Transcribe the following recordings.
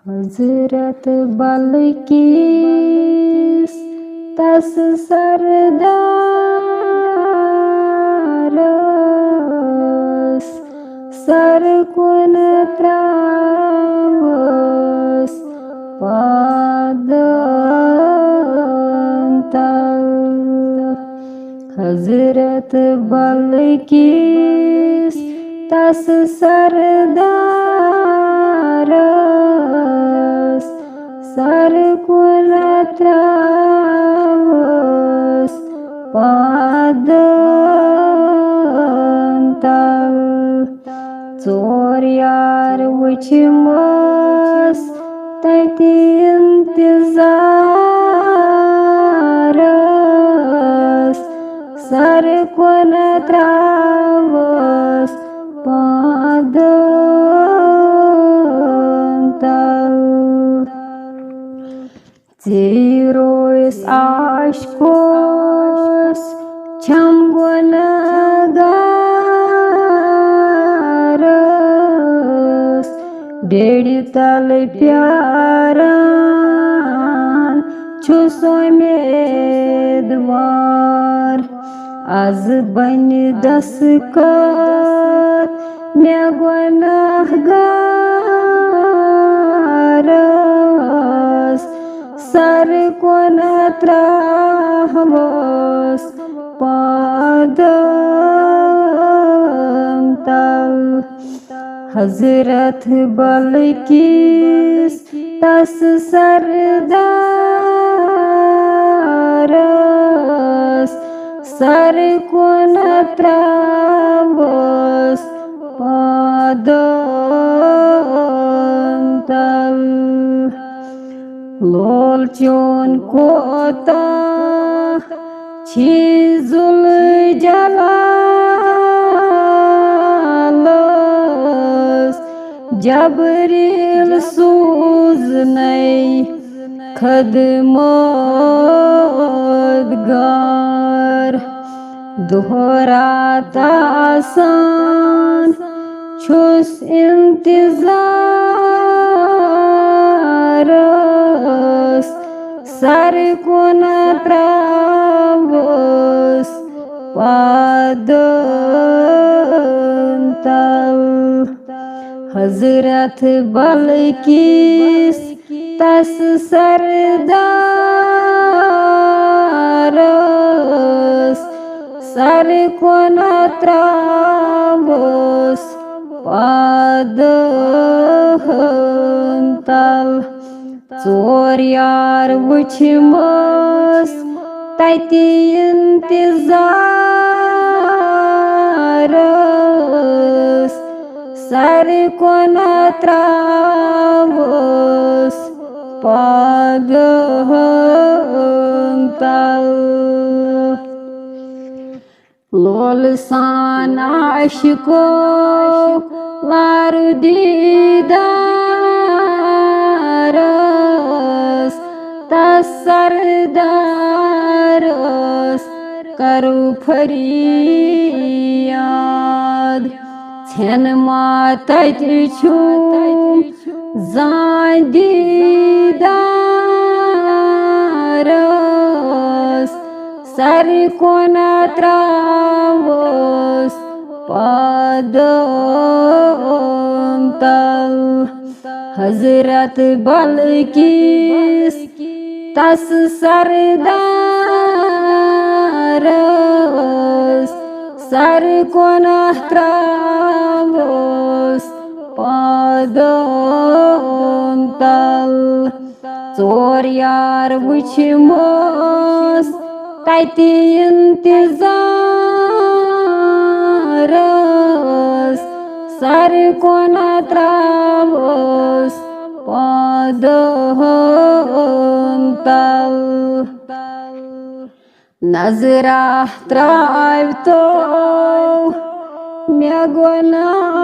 हजरत बल्किस तस सरदारस सरकुन त्रावस पादंतल। हजरत बल्किस तस सरदारस सरकुन त्रावस पादंतल। चोर यार वुचमस तति इंतजारस सरकुन त्रावस पादंतल। Cirois aşkos çamgonagaras dedital pyaran çus umedvar az bani daskat me gunahgaras सरकुन त्रावस पादंतल। हजरत बल्किस तस सरदारस सरकुन त्रावस पादंतल। लोल चोन कोता छिजुल जलालस जबरील सूज नई खदमतगार दोहराता आसान छुस इंतजारस सरकुन त्रावस पादंतल। हजरत बल्किस तस सरदारस सरकुन त्रावस पादंतल। चोर यार वुचमस तति इंतजारस सरकुन त्रावस पादंतल। लोल सान आशिको लार दीदारस तस सरदारस करु फरियाद छेन मातति छुम जान दीदारस सरकुन त्रावस पादंतल। हजरत बल्किस तस सरदारस सरकुन त्रावस पादंतल। चोर यार वुचमस तति इंतजारस सरकुन त्रावस पादंतल। नजरा त्रावतो मे गुनहगारस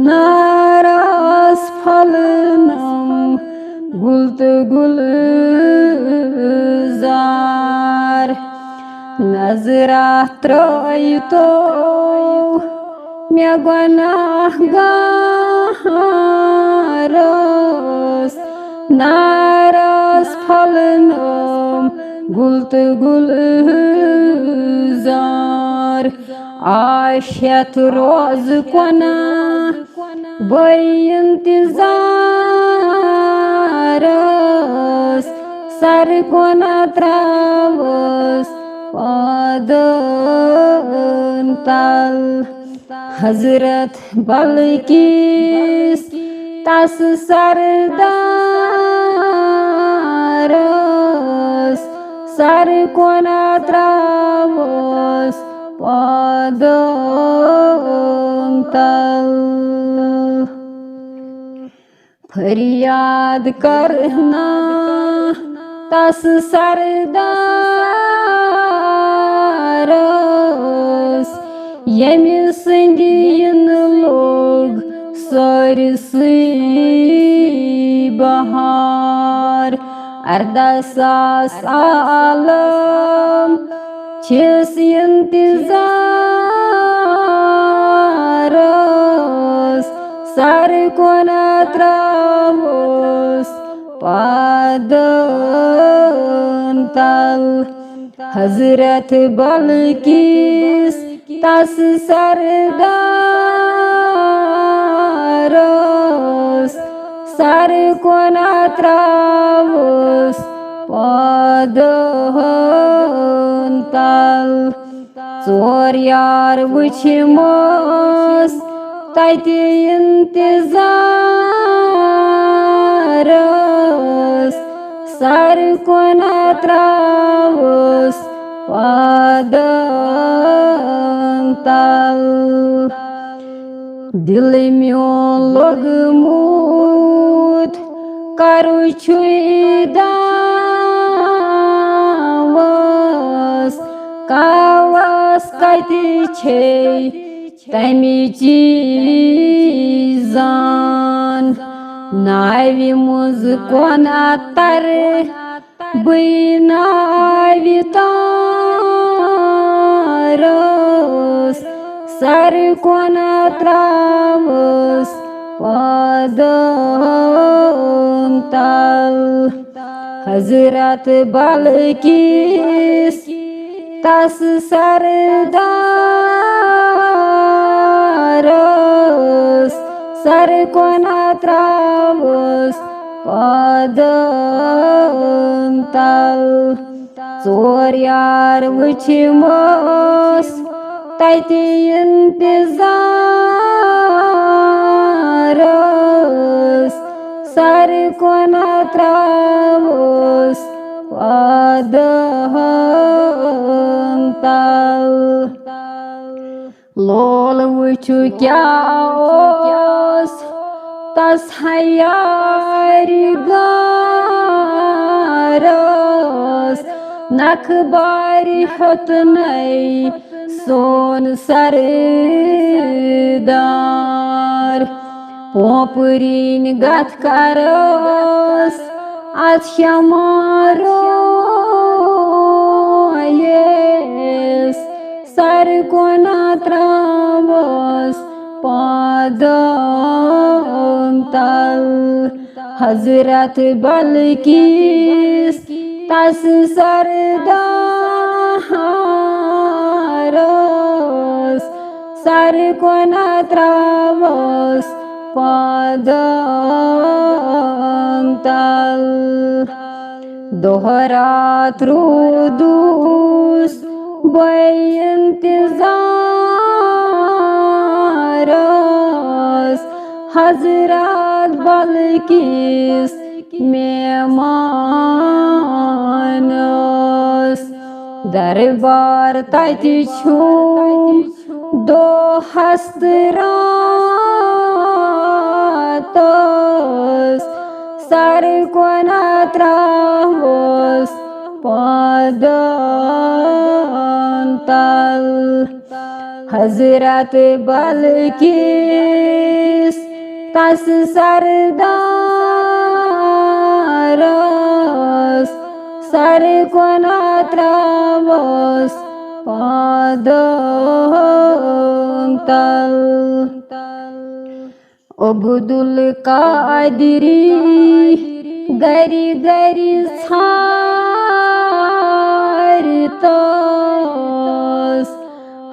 नारास फलनम गुल्त गुलजार नजरा त्रयतो مےٚ گۄناہ گارس ناراض پھلنم گُل تہٕ گُلزار آشیت روز کۄنا بٔے اِنتظارس سر کۄنا تراوس پادن تل حضرت بلکیس تس سردارس سر کۄنا تراوس پادن تل فریاد کرنا تس سردارس ییٚمہِ سٕنٛدِ یِنہٕ لوٚگ سٲرسٕے بہار 18,000 عالم چھِس اِنتظارس سر کۄنا تراوس پادن تل حضرت بلکیس تس سردارس سر کۄنا تراوس پادن تل ژور یار وٕچھمس تتہِ انتظارس سر کۄنا تراوس پادن تل دل میون لوٚگمُت کرُے چھُے داوس کاوس کتہِ چھے تمِچی زان ناوِ منٛز کۄنا تر بٕے ناوِ تارس سر کۄنا تراوس پادن تل حضرت بلکیس تس سردارس سر کۄنا تراوس پادن تل ژور یار وٕچھمس تتہِ انتظارس سر کۄنا تراوس پادن تل لول وٕچھو کیٛاہ اوس تس حیارِ گارس نکھٕ بارِ ہیوٚتنَے سون سردار پوپرِنۍ گتھ کرس اتھ شمارس سر کۄنا تراوس پادن تل حضرت بلکیس تس سردارس سر کۄنا تراوس پادن تل دۄہ رات روٗدُس بٔے اِنتظارس حضرت بلکیس مہمانس دربار تتہِ چھُم دۄہس تہٕ راتس سر کۄنا تراوس پادن تل حضرت بلکیس تس سردارس سر کۄنا تراوس پادن تل अब्दुल कादरी गरी गरी छारतोस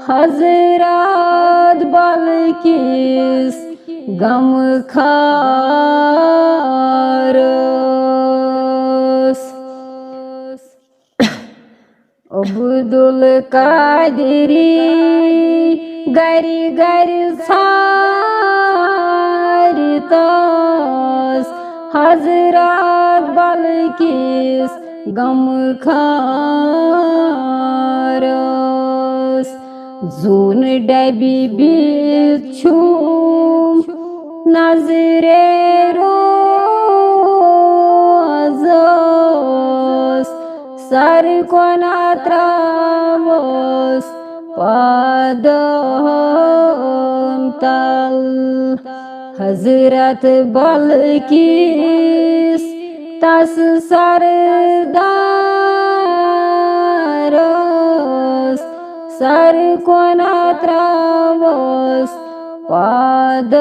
हजरत बल्किस गमखारस अब्दुल कादरी गरी गरी छारतोस हजरत बल्किस गमखारस जून डबी बिछुम नजरे रोजस सर कोना त्रावस पादंतल हजरत बल्किस तस सरदारस सर कोना त्रावस पादंतल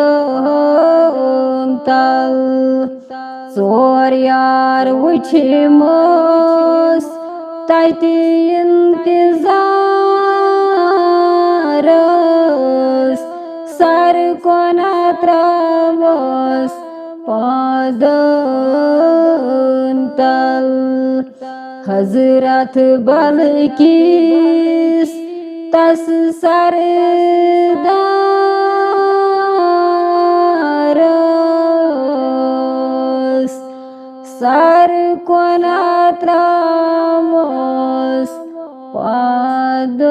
चोर यार वुछमस तति इंतजारस सर कोना त्रावस पादंतल हजरत बल्किस तस सरदारस सर कोना त्रावस पादंतल